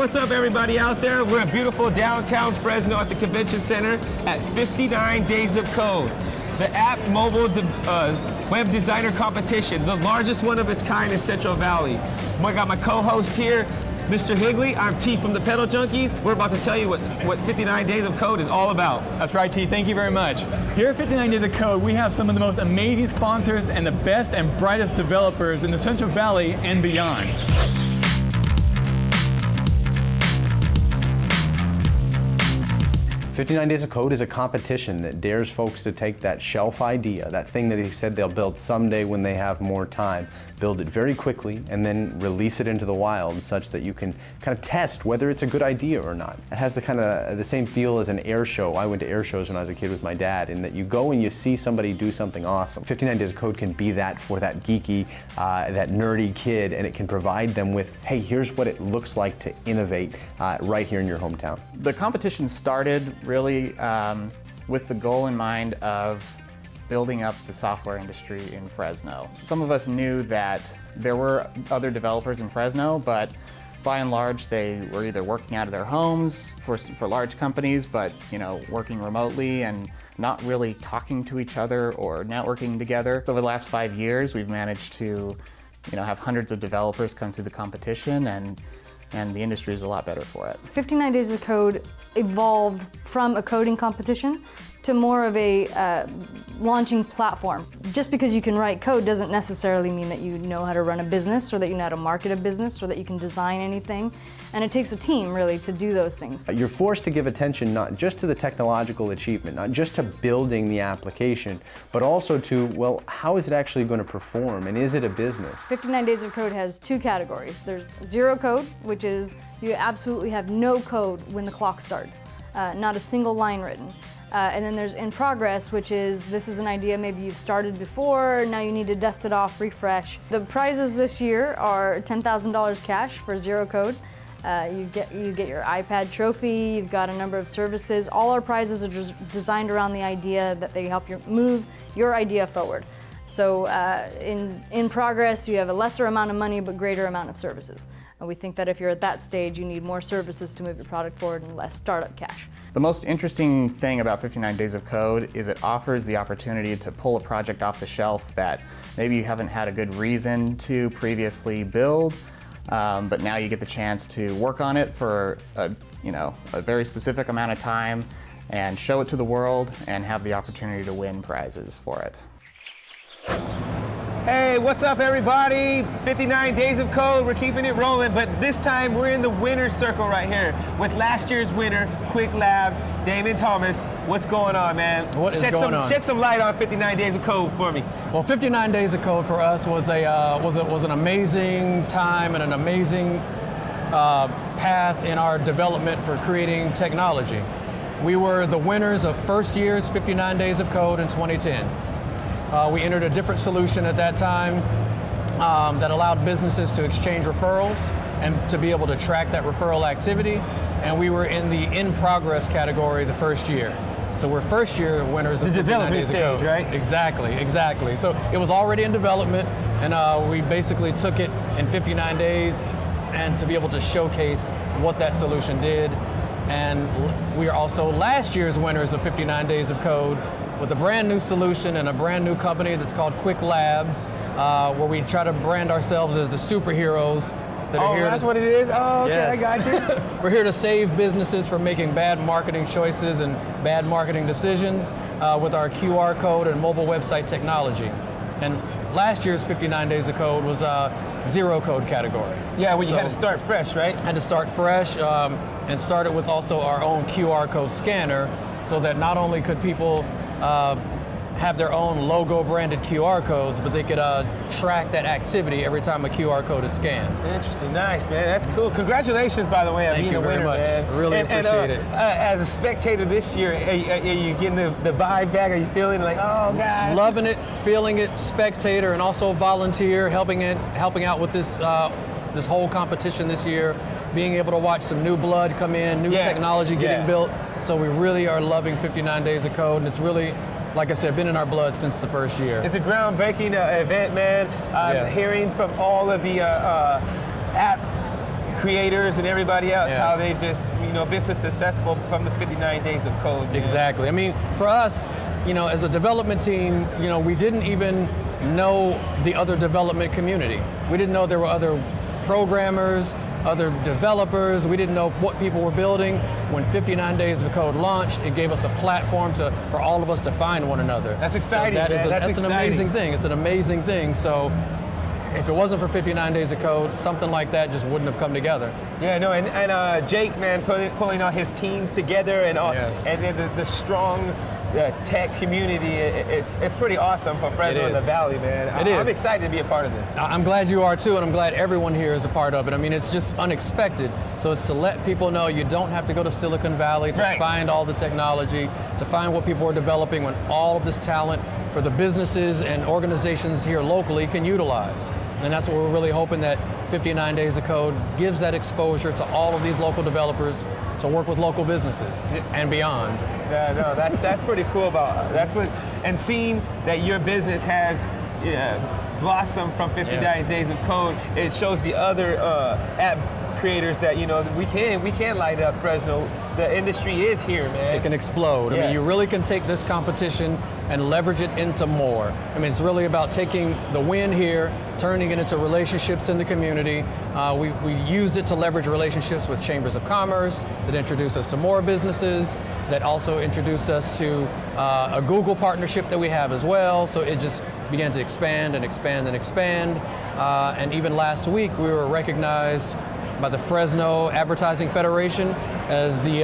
what's up everybody out there? We're at beautiful downtown Fresno at the Convention Center at 59 Days of Code, the app mobile web designer competition, the largest one of its kind in Central Valley. I got my co-host here, Mr. Higley. I'm T from the Pedal Junkies. We're about to tell you what 59 Days of Code is all about. That's right, T. Thank you very much. Here at 59 Days of Code, we have some of the most amazing sponsors and the best and brightest developers in the Central Valley and beyond. 59 Days of Code is a competition that dares folks to take that shelf idea, that thing that they said they'll build someday when they have more time, build it very quickly, and then release it into the wild such that you can kind of test whether it's a good idea or not. It has the same feel as an air show. I went to air shows when I was a kid with my dad, in that you go and you see somebody do something awesome. 59 Days of Code can be that for that geeky, that nerdy kid, and it can provide them with, hey, here's what it looks like to innovate right here in your hometown. The competition started really with the goal in mind of building up the software industry in Fresno. Some of us knew that there were other developers in Fresno, but by and large they were either working out of their homes for large companies, but working remotely and not really talking to each other or networking together. So over the last 5 years we've managed to have hundreds of developers come through the competition, and the industry is a lot better for it. 59 Days of Code evolved from a coding competition to more of a launching platform. Just because you can write code doesn't necessarily mean that you know how to run a business, or that you know how to market a business, or that you can design anything. And it takes a team, really, to do those things. You're forced to give attention not just to the technological achievement, not just to building the application, but also to, well, how is it actually going to perform, and is it a business? 59 Days of Code has two categories. There's zero code, which is you absolutely have no code when the clock starts, not a single line written. And then there's in progress, which is this is an idea maybe you've started before, now you need to dust it off, refresh. The prizes this year are $10,000 cash for zero code. You get your iPad trophy, you've got a number of services. All our prizes are designed around the idea that they help you move your idea forward. So in progress, you have a lesser amount of money but greater amount of services. And we think that if you're at that stage, you need more services to move your product forward and less startup cash. The most interesting thing about 59 Days of Code is it offers the opportunity to pull a project off the shelf that maybe you haven't had a good reason to previously build, but now you get the chance to work on it for a very specific amount of time and show it to the world and have the opportunity to win prizes for it. Hey, what's up everybody? 59 Days of Code, we're keeping it rolling, but this time we're in the winner's circle right here with last year's winner, Quick Labs, Damon Thomas. What's going on, man? What is going on? Shed some light on 59 Days of Code for me. Well, 59 Days of Code for us was an amazing time and an amazing path in our development for creating technology. We were the winners of first year's 59 Days of Code in 2010. We entered a different solution at that time that allowed businesses to exchange referrals and to be able to track that referral activity. And we were in the in-progress category the first year. So we're first year winners of 59 Days of Code. Right? Exactly. So it was already in development, and we basically took it in 59 days and to be able to showcase what that solution did. And we are also last year's winners of 59 Days of Code, with a brand new solution and a brand new company that's called Quick Labs, where we try to brand ourselves as the superheroes that are here. That's what it is? Oh, okay, Yes. I got you. We're here to save businesses from making bad marketing choices and bad marketing decisions with our QR code and mobile website technology. And last year's 59 Days of Code was a zero code category. Yeah, well, you had to start fresh, right? Had to start fresh and started with also our own QR code scanner, so that not only could people have their own logo branded QR codes, but they could track that activity every time a QR code is scanned. Interesting, nice, man. That's cool. Congratulations, by the way, on being a winner, man. Thank you very much. Really appreciate it. As a spectator this year, are you getting the vibe back? Are you feeling like, oh God? Loving it, feeling it, spectator, and also volunteer, helping out with this this whole competition this year. Being able to watch some new blood come in, new technology getting built. So we really are loving 59 Days of Code, and it's really, like I said, been in our blood since the first year. It's a groundbreaking event, man. I'm hearing from all of the app creators and everybody else, Yes. how they just, been so successful from the 59 days of code. Man. Exactly. I mean, for us, as a development team, we didn't even know the other development community. We didn't know there were other programmers, other developers. We didn't know what people were building. When 59 Days of Code launched, it gave us a platform for all of us to find one another. That's exciting, so man. That's an exciting. amazing thing. It's an amazing thing. So if it wasn't for 59 Days of Code, something like that just wouldn't have come together. Yeah, no, and Jake, man, pulling all his teams together and all, Yes. and then the strong tech community. It's pretty awesome for Fresno and the Valley, man. I'm excited to be a part of this. I'm glad you are too, and I'm glad everyone here is a part of it. I mean, it's just unexpected. So it's to let people know you don't have to go to Silicon Valley to find all the technology, to find what people are developing, when all of this talent for the businesses and organizations here locally can utilize. And that's what we're really hoping, that 59 Days of Code gives that exposure to all of these local developers to work with local businesses and beyond. Yeah, no, that's pretty cool and seeing that your business has blossomed from 59 Days of Code, it shows the other app creators that we can light up Fresno. The industry is here, man. It can explode. I mean, you really can take this competition and leverage it into more. I mean, it's really about taking the win here, turning it into relationships in the community. We used it to leverage relationships with chambers of commerce that introduced us to more businesses, that also introduced us to a Google partnership that we have as well. So it just began to expand and expand and expand. And even last week, we were recognized by the Fresno Advertising Federation as the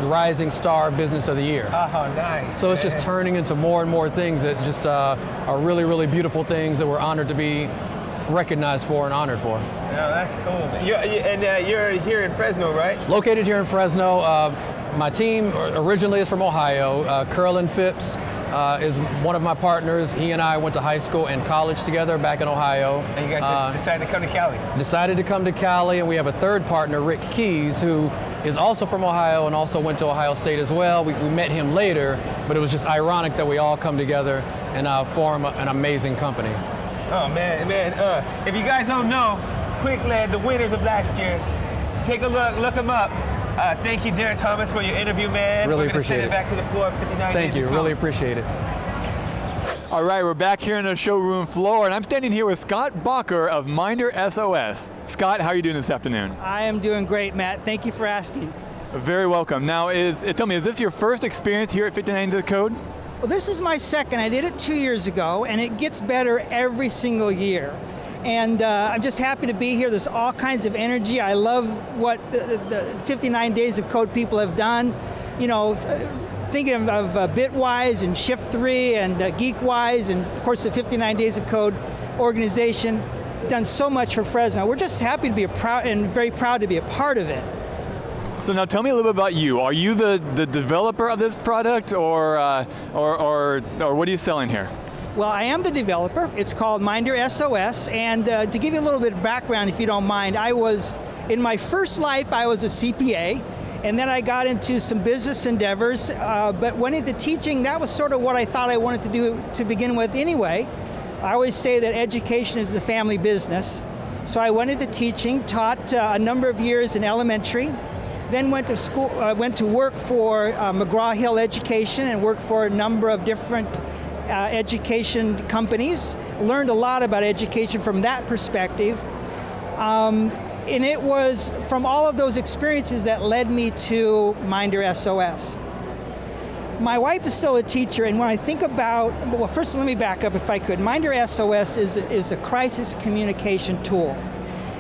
Rising Star Business of the Year. Oh, nice. So it's just turning into more and more things that just are really, really beautiful things that we're honored to be recognized for and honored for. Yeah, that's cool, man. You're here in Fresno, right? Located here in Fresno. My team originally is from Ohio. Curlin Phipps is one of my partners. He and I went to high school and college together back in Ohio. And you guys just decided to come to Cali? Decided to come to Cali, and we have a third partner, Rick Keys, who is also from Ohio and also went to Ohio State as well. We met him later, but it was just ironic that we all come together and form an amazing company. Oh, man. If you guys don't know, Quick led the winners of last year. Take a look them up. Thank you, Derek Thomas, for your interview, man. Really We're gonna appreciate send it back to the floor of 59 Thank Days you, of really Code. appreciate it. All right, we're back here on the showroom floor, and I'm standing here with Scott Bacher of Minder SOS. Scott, how are you doing this afternoon? I am doing great, Matt. Thank you for asking. Very welcome. Now, tell me, is this your first experience here at 59 Days of Code? Well, this is my second. I did it 2 years ago, and it gets better every single year. And I'm just happy to be here. There's all kinds of energy. I love what the 59 Days of Code people have done. Thinking of Bitwise and Shift3 and GeekWise, and of course the 59 Days of Code organization, done so much for Fresno. We're just happy to be very proud to be a part of it. So now tell me a little bit about you. Are you the developer of this product, or what are you selling here? Well, I am the developer. It's called Minder SOS, and to give you a little bit of background, if you don't mind, in my first life, I was a CPA, and then I got into some business endeavors, but went into teaching. That was sort of what I thought I wanted to do to begin with anyway. I always say that education is the family business. So I went into teaching, taught a number of years in elementary, then went to school, went to work for McGraw-Hill Education and worked for a number of different education companies. Learned a lot about education from that perspective. And it was from all of those experiences that led me to Minder SOS. My wife is still a teacher, and when I think about, well, first let me back up if I could. Minder SOS is a crisis communication tool.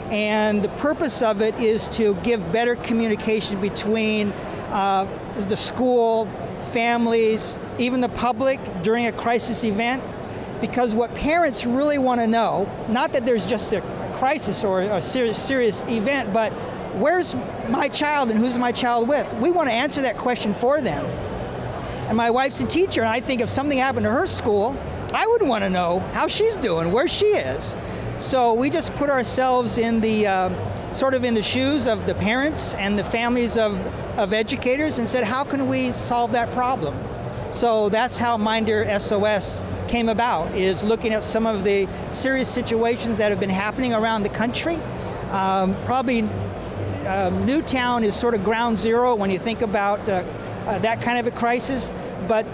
And the purpose of it is to give better communication between the school, families, even the public during a crisis event. Because what parents really want to know, not that there's just a crisis or a serious event, but where's my child and who's my child with? We want to answer that question for them. And my wife's a teacher, and I think if something happened to her school, I would want to know how she's doing, where she is. So we just put ourselves in the sort of in the shoes of the parents and the families of educators and said, how can we solve that problem? So that's how Minder SOS came about, is looking at some of the serious situations that have been happening around the country, Probably Newtown is sort of ground zero when you think about that kind of a crisis, but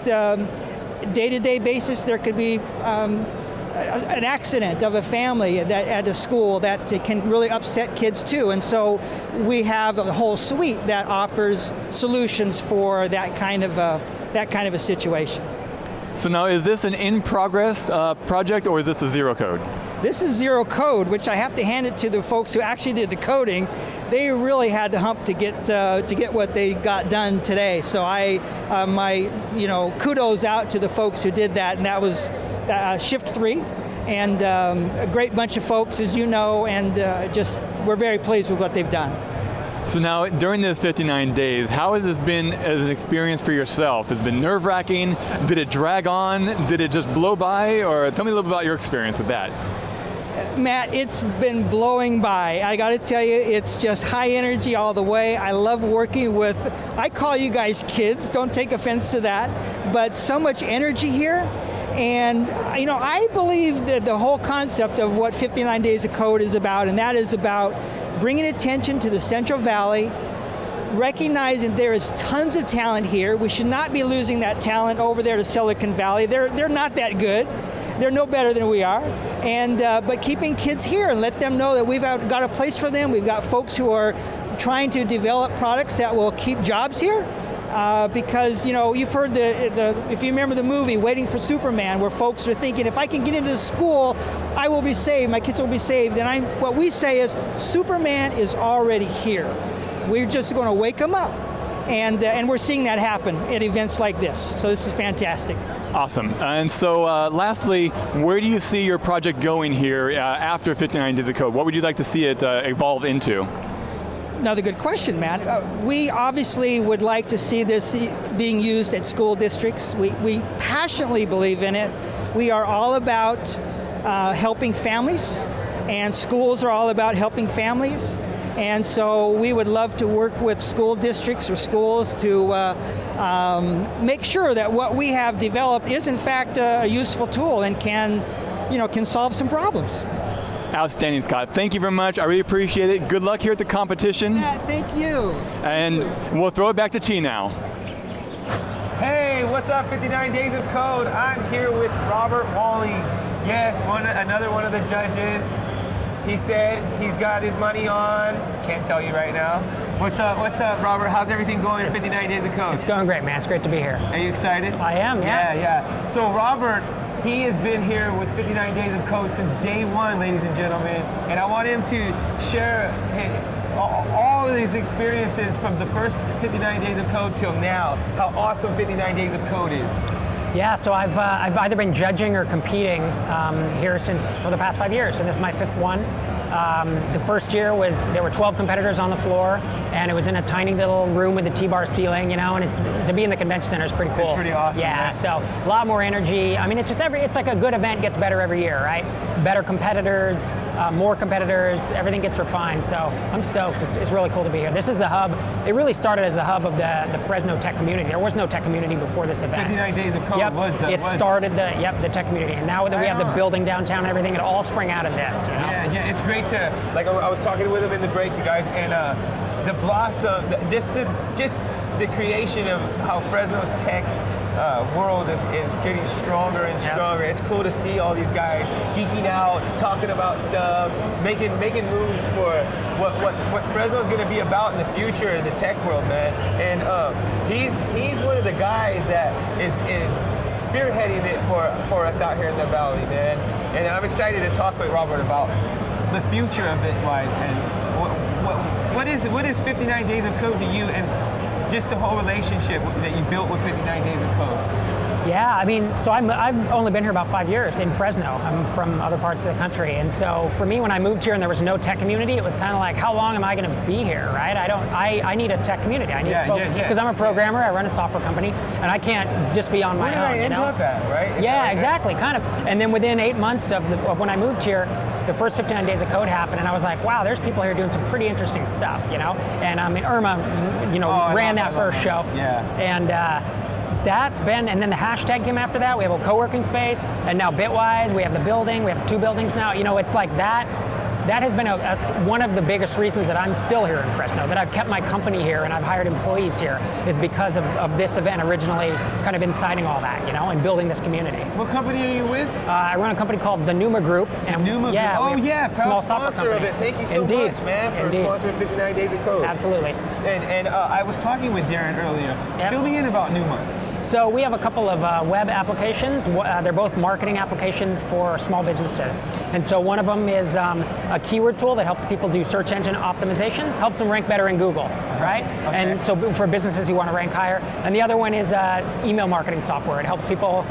day-to-day basis there could be an accident of a family at a school that can really upset kids too, and so we have a whole suite that offers solutions for that kind of a situation. So now, is this an in-progress project, or is this a zero code? This is zero code, which I have to hand it to the folks who actually did the coding. They really had to hump to get what they got done today. So my kudos out to the folks who did that, and that was Shift 3, and a great bunch of folks, as you know, and we're very pleased with what they've done. So now, during this 59 days, how has this been as an experience for yourself? Has it been nerve-wracking? Did it drag on? Did it just blow by? Or tell me a little bit about your experience with that. Matt, it's been blowing by. I got to tell you, it's just high energy all the way. I love working with, I call you guys kids, don't take offense to that, but so much energy here. And I believe that the whole concept of what 59 Days of Code is about, and that is about bringing attention to the Central Valley, recognizing there is tons of talent here. We should not be losing that talent over there to Silicon Valley. They're not that good. They're no better than we are. And but keeping kids here and let them know that we've got a place for them. We've got folks who are trying to develop products that will keep jobs here. Because you've heard if you remember the movie Waiting for Superman, where folks are thinking, if I can get into the school, I will be saved, my kids will be saved. And what we say is, Superman is already here. We're just going to wake them up, and we're seeing that happen at events like this. So this is fantastic. Awesome. And so lastly, where do you see your project going here after 59 Days of Code? What would you like to see it evolve into? Another good question, Matt. We obviously would like to see this being used at school districts. We passionately believe in it. We are all about helping families, and schools are all about helping families. And so we would love to work with school districts or schools to make sure that what we have developed is in fact a useful tool and can solve some problems. Outstanding, Scott. Thank you very much. I really appreciate it. Good luck here at the competition. Yeah, thank you. And we'll throw it back to T now. Hey, what's up, 59 Days of Code? I'm here with Robert Wally. Yes, another one of the judges. He said he's got his money on. Can't tell you right now. What's up, Robert? How's everything going at 59 Days of Code? It's going great, man. It's great to be here. Are you excited? I am, yeah. Yeah. So Robert, he has been here with 59 Days of Code since day one, ladies and gentlemen. And I want him to share all of these experiences from the first 59 Days of Code till now. How awesome 59 Days of Code is. Yeah, so I've either been judging or competing here for the past 5 years, and this is my fifth one. The first year there were 12 competitors on the floor, and it was in a tiny little room with a T-bar ceiling, and to be in the convention center is pretty cool. It's pretty awesome. Yeah, right? So a lot more energy. I mean, it's like a good event gets better every year, right? Better competitors, more competitors, everything gets refined. So I'm stoked. It's really cool to be here. This is the hub. It really started as the hub of the Fresno tech community. There was no tech community before this event. 59 Days of Code started the tech community, and now that we have the building downtown and everything, it all sprang out of this. Yeah, it's great to, like I was talking with him in the break, you guys, and the blossom, just the creation of how Fresno's tech world is getting stronger and stronger. It's cool to see all these guys geeking out, talking about stuff, making moves for what Fresno's going to be about in the future in the tech world, man. And he's one of the guys that is spearheading it for us out here in the valley, man. And I'm excited to talk with Robert about the future of Bitwise and what is 59 Days of Code to you, and just the whole relationship that you built with 59 Days of Code. Yeah, I mean, so I've only been here about 5 years in Fresno. I'm from other parts of the country, and so for me, when I moved here and there was no tech community, it was kind of like, how long am I going to be here, right? I need a tech community. I need folks, because I'm a programmer. I run a software company, and I can't just be on my own. Where did I end up at, right? Yeah, exactly, kind of. And then within 8 months of when I moved here, the first 59 Days of Code happened, and I was like, wow, there's people here doing some pretty interesting stuff, And I mean, Irma, ran that first show. Yeah. And that's been, and then the hashtag came after that. We have a co-working space, and now Bitwise, we have the building, we have 2 buildings now. It's like that that has been one of the biggest reasons that I'm still here in Fresno, that I've kept my company here and I've hired employees here, is because of this event originally kind of inciting all that, and building this community. What company are you with? I run a company called the Numa Group. And Numa Group. Oh yeah, proud sponsor of it. Thank you so much, man, for sponsoring 59 Days of Code. Absolutely. And I was talking with Darren earlier. Yep. Fill me in about Numa. So we have a couple of web applications. They're both marketing applications for small businesses. And so one of them is a keyword tool that helps people do search engine optimization, helps them rank better in Google, right? Okay. And so for businesses who want to rank higher. And the other one is email marketing software. It helps people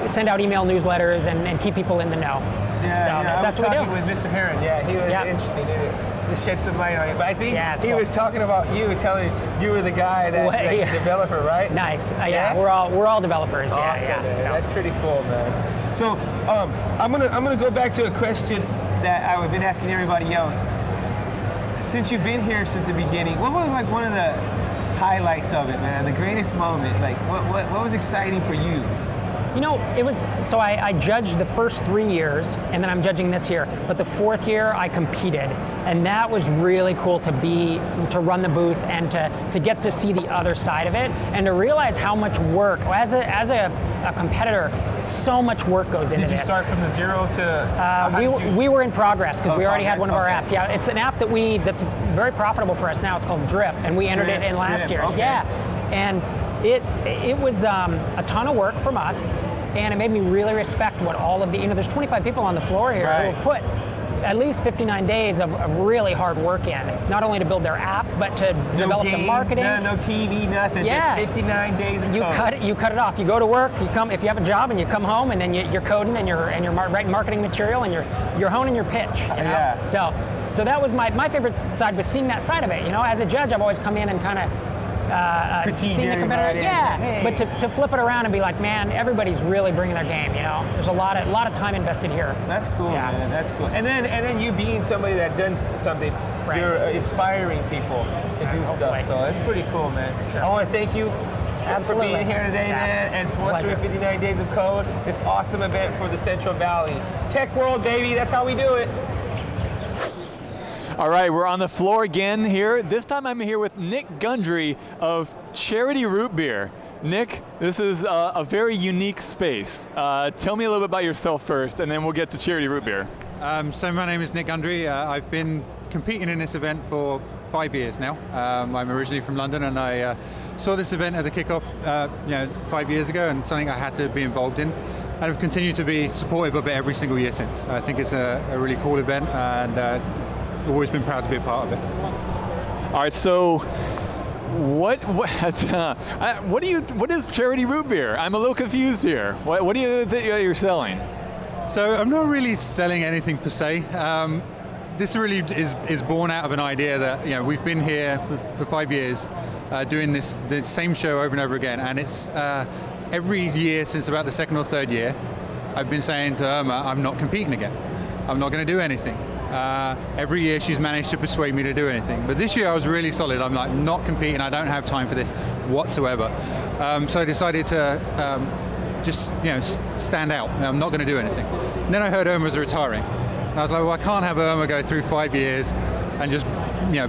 send out email newsletters and keep people in the know. Yeah, that's I was what we talking do. with Mr. Heron. Yeah, he was interested in it to shed some light on it. But I think he cool. was talking about you, telling you were the guy that developer, right? Nice. Yeah, we're all developers. Awesome, man. So. That's pretty cool, man. So I'm gonna go back to a question that I've been asking everybody else. Since you've been here since the beginning, what was like one of the highlights of it, man? The greatest moment? Like what was exciting for you? It was, so I judged the first 3 years, and then I'm judging this year, but the fourth year I competed, and that was really cool to run the booth and to get to see the other side of it, and to realize how much work, as a competitor, so much work goes into this. Did you start from the zero to? We were in progress, because we already had one of our okay. apps. Yeah, it's an app that's very profitable for us now. It's called Drip, and we entered it in last year's. Okay. Yeah, and it was a ton of work from us, and it made me really respect what all of the, there's 25 people on the floor here who have put at least 59 days of really hard work in, not only to build their app, but to develop the marketing. No TV, nothing, just 59 days of code. You cut it off. You go to work, you come, if you have a job, and you come home, and then you're coding, and you're writing marketing material, and you're honing your pitch. So that was my favorite side, was seeing that side of it. As a judge, I've always come in and kind of seeing the competitor, but to flip it around and be like, man, everybody's really bringing their game. There's a lot of time invested here. That's cool, man. That's cool. And then you being somebody that does something, you're inspiring people to do stuff. So that's pretty cool, man. Sure. I want to thank you for being here today, man, and sponsoring 59 Days of Code, this awesome event for the Central Valley. Tech World, baby. That's how we do it. All right, we're on the floor again here. This time I'm here with Nick Gundry of Charity Root Beer. Nick, this is a very unique space. Tell me a little bit about yourself first, and then we'll get to Charity Root Beer. So my name is Nick Gundry. I've been competing in this event for 5 years now. I'm originally from London, and I saw this event at the kickoff 5 years ago, and something I had to be involved in. And I've continued to be supportive of it every single year since. I think it's a really cool event, and always been proud to be a part of it. All right, so what is Charity Root Beer? I'm a little confused here. What do you think you're selling? So I'm not really selling anything per se. This really is born out of an idea that we've been here for 5 years doing the same show over and over again, and it's every year since about the second or third year, I've been saying to Irma, I'm not competing again. I'm not going to do anything. Every year she's managed to persuade me to do anything. But this year I was really solid. I'm like, not competing, I don't have time for this whatsoever. So I decided to just stand out. I'm not going to do anything. And then I heard Irma was retiring. And I was like, well, I can't have Irma go through 5 years and just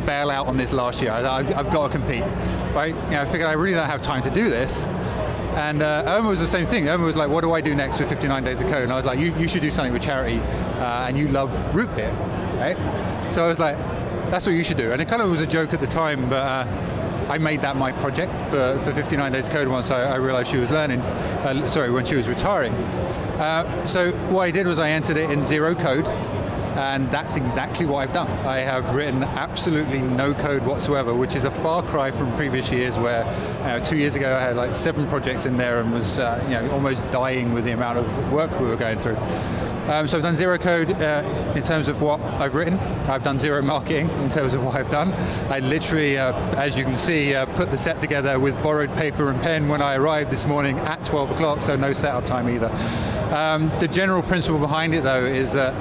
bail out on this last year. I've got to compete. Right? I figured I really don't have time to do this. And Irma was the same thing. Irma was like, what do I do next with 59 Days of Code? And I was like, you should do something with charity, and you love root beer, right? So I was like, that's what you should do. And it kind of was a joke at the time, but I made that my project for 59 Days of Code once I realized she was when she was retiring. So what I did was I entered it in zero code, and that's exactly what I've done. I have written absolutely no code whatsoever, which is a far cry from previous years where 2 years ago I had like 7 projects in there and was almost dying with the amount of work we were going through. So I've done zero code in terms of what I've written. I've done zero marketing in terms of what I've done. I literally, as you can see, put the set together with borrowed paper and pen when I arrived this morning at 12 o'clock, so no setup time either. The general principle behind it though is that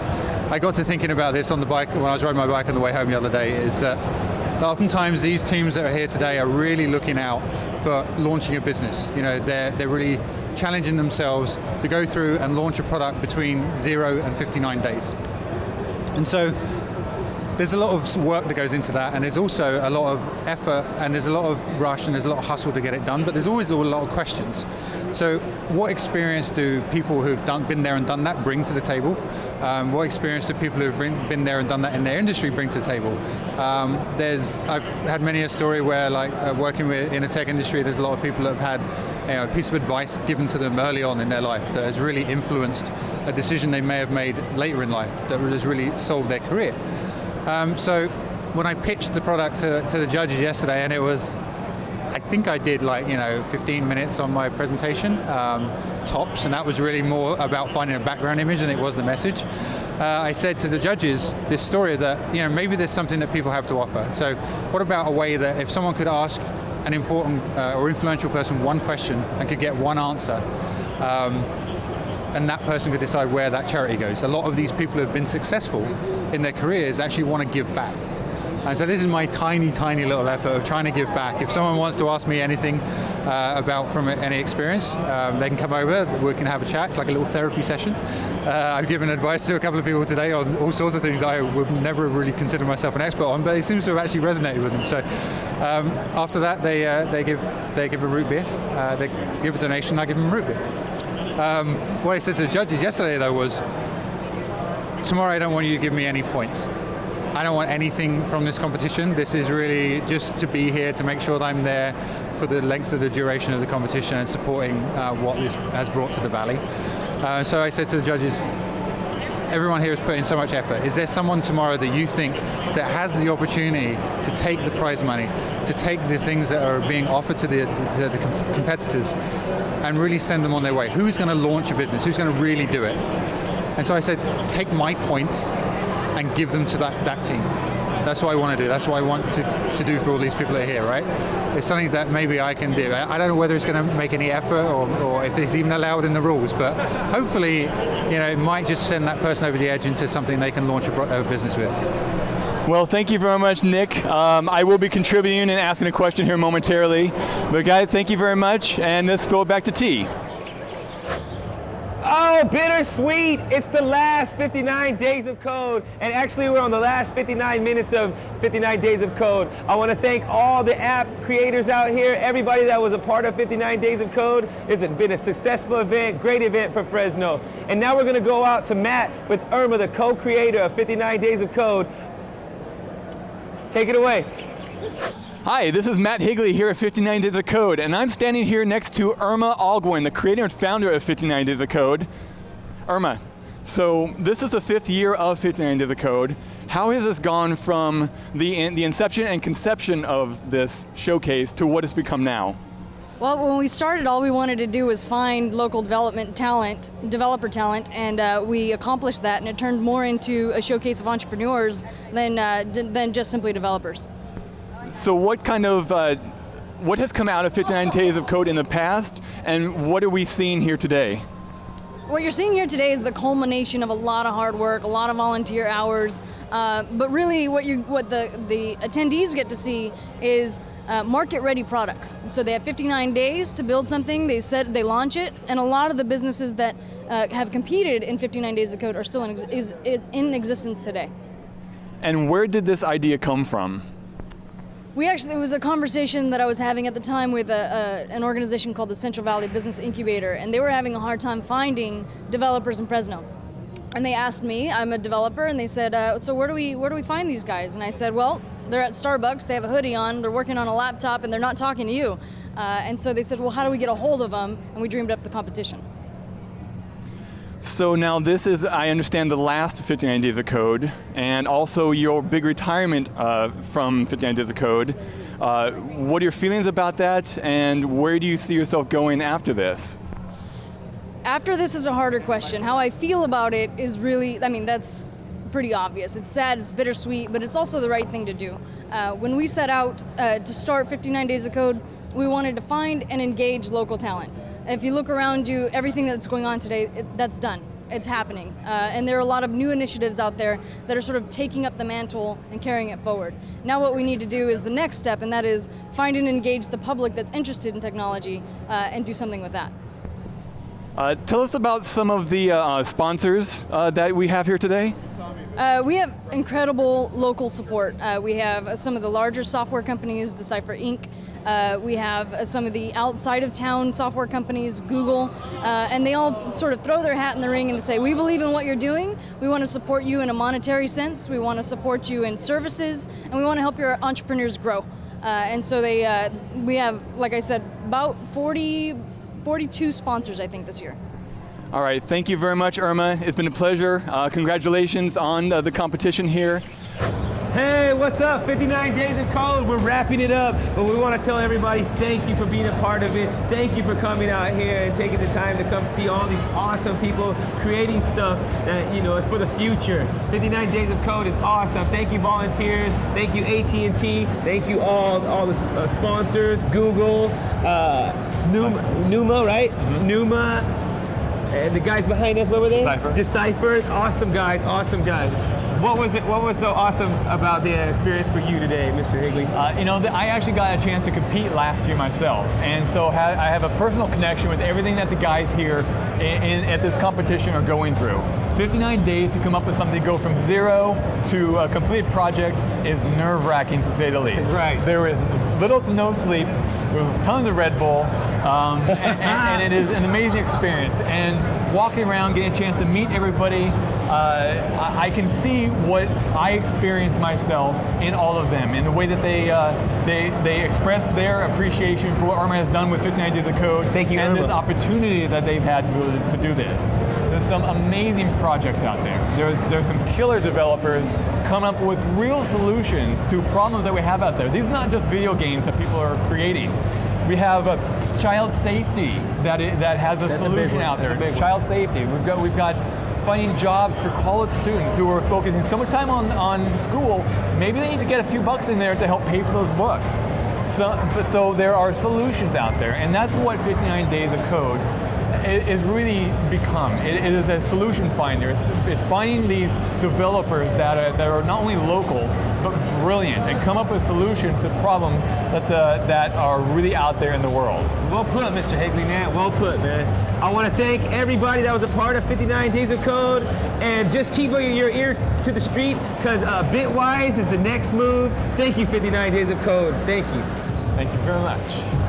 I got to thinking about this on the bike when I was riding my bike on the way home the other day, is that oftentimes these teams that are here today are really looking out for launching a business. They're really challenging themselves to go through and launch a product between 0 and 59 days. And so there's a lot of work that goes into that, and there's also a lot of effort, and there's a lot of rush, and there's a lot of hustle to get it done, but there's always a lot of questions. So what experience do people who've been there and done that bring to the table? What experience do people who've been there and done that in their industry bring to the table? I've had many a story where, like, working in a tech industry, there's a lot of people that have had a piece of advice given to them early on in their life that has really influenced a decision they may have made later in life that has really solved their career. So when I pitched the product to the judges yesterday, and it was, I think I did 15 minutes on my presentation, tops, and that was really more about finding a background image than it was the message. I said to the judges this story that, maybe there's something that people have to offer. So what about a way that if someone could ask an important or influential person one question and could get one answer, and that person could decide where that charity goes. A lot of these people who have been successful in their careers actually want to give back. And so this is my tiny, tiny little effort of trying to give back. If someone wants to ask me anything from any experience, they can come over, we can have a chat. It's like a little therapy session. I've given advice to a couple of people today on all sorts of things I would never have really considered myself an expert on, but it seems to have actually resonated with them. So after that, they give a root beer. They give a donation, I give them a root beer. What I said to the judges yesterday, though, was, tomorrow I don't want you to give me any points. I don't want anything from this competition. This is really just to be here to make sure that I'm there for the length of the duration of the competition and supporting what this has brought to the Valley. So I said to the judges, everyone here has put in so much effort. Is there someone tomorrow that you think that has the opportunity to take the prize money, to take the things that are being offered to the competitors and really send them on their way? Who's going to launch a business? Who's going to really do it? And so I said, take my points and give them to that team. That's what I want to do. That's what I want to do for all these people that are here, right? It's something that maybe I can do. I don't know whether it's going to make any effort or if it's even allowed in the rules, but hopefully, it might just send that person over the edge into something they can launch a business with. Well, thank you very much, Nick. I will be contributing and asking a question here momentarily. But guys, thank you very much, and let's go back to tea. Oh, bittersweet. It's the last 59 days of code. And actually, we're on the last 59 minutes of 59 days of code. I want to thank all the app creators out here, everybody that was a part of 59 days of code. It's been a successful event, great event for Fresno. And now we're going to go out to Matt with Irma, the co-creator of 59 days of code. Take it away. Hi, this is Matt Higley here at 59 Days of Code, and I'm standing here next to Irma Algoin, the creator and founder of 59 Days of Code. Irma, so this is the 5th year of 59 Days of Code. How has this gone from the inception and conception of this showcase to what it's become now? Well, when we started, all we wanted to do was find local development talent, developer talent, and we accomplished that, and it turned more into a showcase of entrepreneurs than just simply developers. So what has come out of 59 Days of Code in the past, and what are we seeing here today? What you're seeing here today is the culmination of a lot of hard work, a lot of volunteer hours, but really what the attendees get to see is market-ready products. So they have 59 days to build something, they launch it, and a lot of the businesses that have competed in 59 Days of Code are still in existence today. And where did this idea come from? It was a conversation that I was having at the time with an organization called the Central Valley Business Incubator, and they were having a hard time finding developers in Fresno. And they asked me, I'm a developer, and they said, so where do we find these guys? And I said, well, they're at Starbucks, they have a hoodie on, they're working on a laptop, and they're not talking to you. And so they said, well, how do we get a hold of them? And we dreamed up the competition. So now this is, I understand, the last 59 Days of Code, and also your big retirement from 59 Days of Code. What are your feelings about that, and where do you see yourself going after this? After this is a harder question. How I feel about it is really, that's pretty obvious. It's sad, it's bittersweet, but it's also the right thing to do. When we set out to start 59 Days of Code, we wanted to find and engage local talent. If you look around you, everything that's going on today, that's done. It's happening. And there are a lot of new initiatives out there that are sort of taking up the mantle and carrying it forward. Now what we need to do is the next step, and that is find and engage the public that's interested in technology and do something with that. Tell us about some of the sponsors that we have here today. We have incredible local support. We have some of the larger software companies, Decipher Inc. We have some of the outside of town software companies, Google, and they all sort of throw their hat in the ring and say, we believe in what you're doing. We want to support you in a monetary sense. We want to support you in services, and we want to help your entrepreneurs grow. And so we have, like I said, about 42 sponsors, I think, this year. All right, thank you very much, Irma. It's been a pleasure. Congratulations on the competition here. Hey, what's up? 59 Days of Code. We're wrapping it up, but we want to tell everybody thank you for being a part of it. Thank you for coming out here and taking the time to come see all these awesome people creating stuff that, you know, is for the future. 59 Days of Code is awesome. Thank you, volunteers. Thank you, AT&T. Thank you, all the sponsors, Google, Numa, right? Numa. And the guys behind us, what were they? Decipher. Awesome guys, awesome guys. What was so awesome about the experience for you today, Mr. Higley? You know, I actually got a chance to compete last year myself, and so I have a personal connection with everything that the guys here at this competition are going through. 59 days to come up with something to go from zero to a complete project is nerve-wracking, to say the least. That's right. There is little to no sleep. There was tons of Red Bull, and it is an amazing experience. And walking around, getting a chance to meet everybody, I can see what I experienced myself in all of them, in the way that they express their appreciation for what Irma has done with 59 Days of Code. Thank you, and Irma. this opportunity that they've had to do this. There's some amazing projects out there. There's some killer developers coming up with real solutions to problems that we have out there. These are not just video games that people are creating. We have child safety that has a solution out there. Child safety. We've got finding jobs for college students who are focusing so much time on school. Maybe they need to get a few bucks in there to help pay for those books. So there are solutions out there, and that's what 59 Days of Code is really become. It is a solution finder. It's finding these developers that are not only local, but brilliant, and come up with solutions to problems that are really out there in the world. Well put, Mr. Higley, man. Well put, man. I want to thank everybody that was a part of 59 Days of Code, and just keep your ear to the street, because Bitwise is the next move. Thank you, 59 Days of Code. Thank you. Thank you very much.